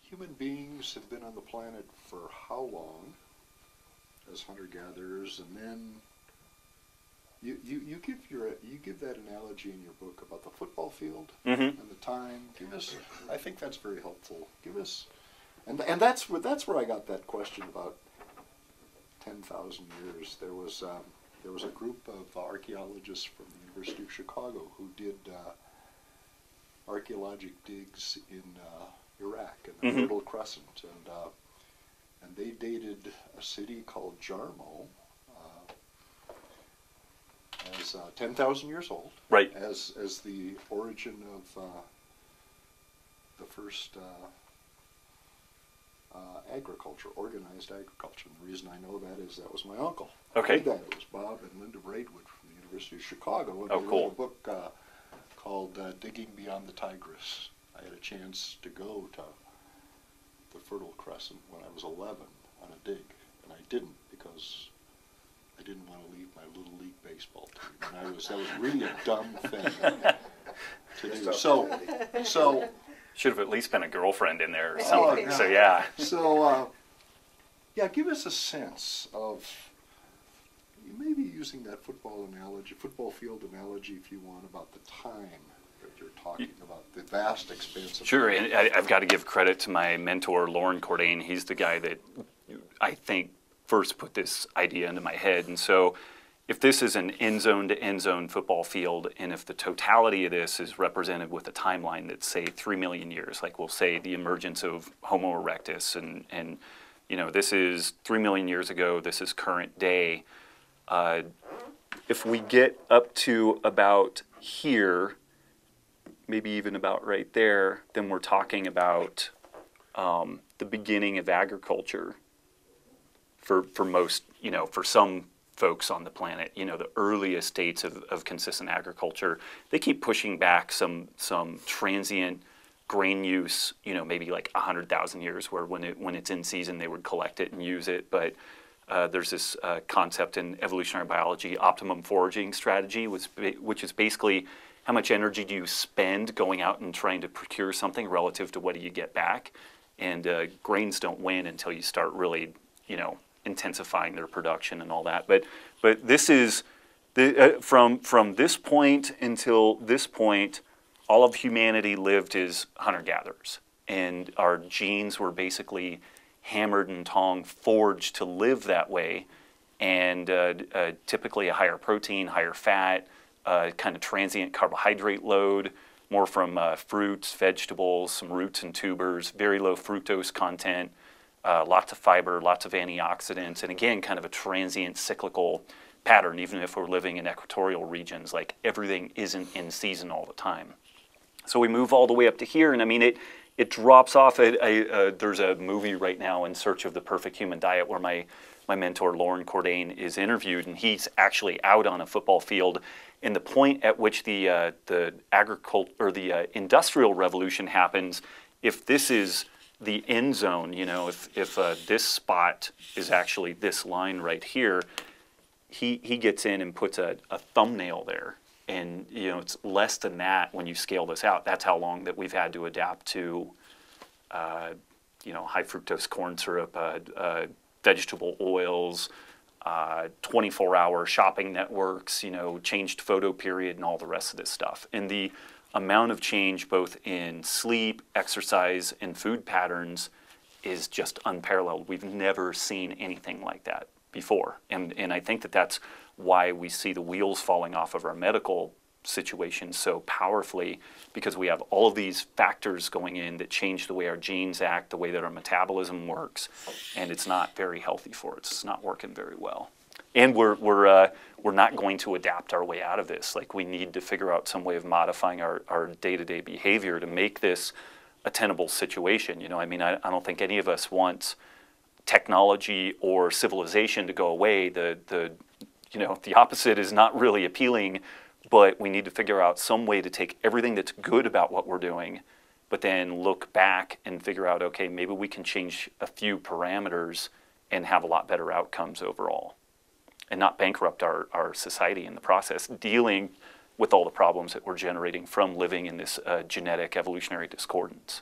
human beings have been on the planet for how long as hunter-gatherers, and then you give that analogy in your book about the football field and the time. Give us, I think that's very helpful. Give us, and that's where I got that question about 10,000 years. There was a group of archaeologists from the University of Chicago who did archaeologic digs in Iraq in the Fertile Crescent, and they dated a city called Jarmo as 10,000 years old, right? As the origin of the first agriculture, organized agriculture. And the reason I know that is that was my uncle. Okay. Did that. It was Bob and Linda Braidwood from the University of Chicago, and oh, they cool. wrote a book called Digging Beyond the Tigris. I had a chance to go to the Fertile Crescent when I was 11 on a dig, and I didn't because I didn't want to leave my Little League baseball team. And that was really a dumb thing to do. So should have at least been a girlfriend in there or something. No. So yeah. So yeah, give us a sense of, you may be using that football field analogy if you want, about the time that you're talking about, the vast expanse of Sure, and I've got to give credit to my mentor, Lauren Cordain. He's the guy that I think first put this idea into my head. And so if this is an end-zone to end-zone football field, and if the totality of this is represented with a timeline that's, say, 3 million years, like we'll say the emergence of Homo erectus, and you know, this is 3 million years ago, this is current day. If we get up to about here, maybe even about right there, then we're talking about the beginning of agriculture for most, you know, for some folks on the planet, you know, the earliest dates of consistent agriculture. They keep pushing back some transient grain use, you know, maybe like 100,000 years, where when it's in season they would collect it and use it. But there's this concept in evolutionary biology, optimum foraging strategy, which is basically how much energy do you spend going out and trying to procure something relative to what do you get back. And grains don't win until you start really, you know, intensifying their production and all that. But this is from this point until this point, all of humanity lived as hunter-gatherers, and our genes were basically hammered and tongue forged to live that way, and typically a higher protein, higher fat, kind of transient carbohydrate load, more from fruits, vegetables, some roots and tubers, very low fructose content, lots of fiber, lots of antioxidants, and again, kind of a transient cyclical pattern, even if we're living in equatorial regions, like everything isn't in season all the time. So we move all the way up to here, and I mean, it drops off. There's a movie right now, In Search of the Perfect Human Diet, where my mentor, Lauren Cordain, is interviewed, and he's actually out on a football field. And the point at which the agriculture or the industrial revolution happens, if this is the end zone, you know, if this spot is actually this line right here, he gets in and puts a thumbnail there. And, you know, it's less than that when you scale this out. That's how long that we've had to adapt to, you know, high fructose corn syrup, vegetable oils, 24-hour shopping networks, you know, changed photo period and all the rest of this stuff. And the amount of change both in sleep, exercise, and food patterns is just unparalleled. We've never seen anything like that before. And I think that that's why we see the wheels falling off of our medical situation so powerfully, because we have all of these factors going in that change the way our genes act, the way that our metabolism works, and it's not very healthy for us. It's not working very well. And we're not going to adapt our way out of this. Like, we need to figure out some way of modifying our day-to-day behavior to make this a tenable situation. You know, I mean, I don't think any of us wants technology or civilization to go away. You know, the opposite is not really appealing, but we need to figure out some way to take everything that's good about what we're doing, but then look back and figure out, okay, maybe we can change a few parameters and have a lot better outcomes overall, and not bankrupt our society in the process, dealing with all the problems that we're generating from living in this genetic evolutionary discordance.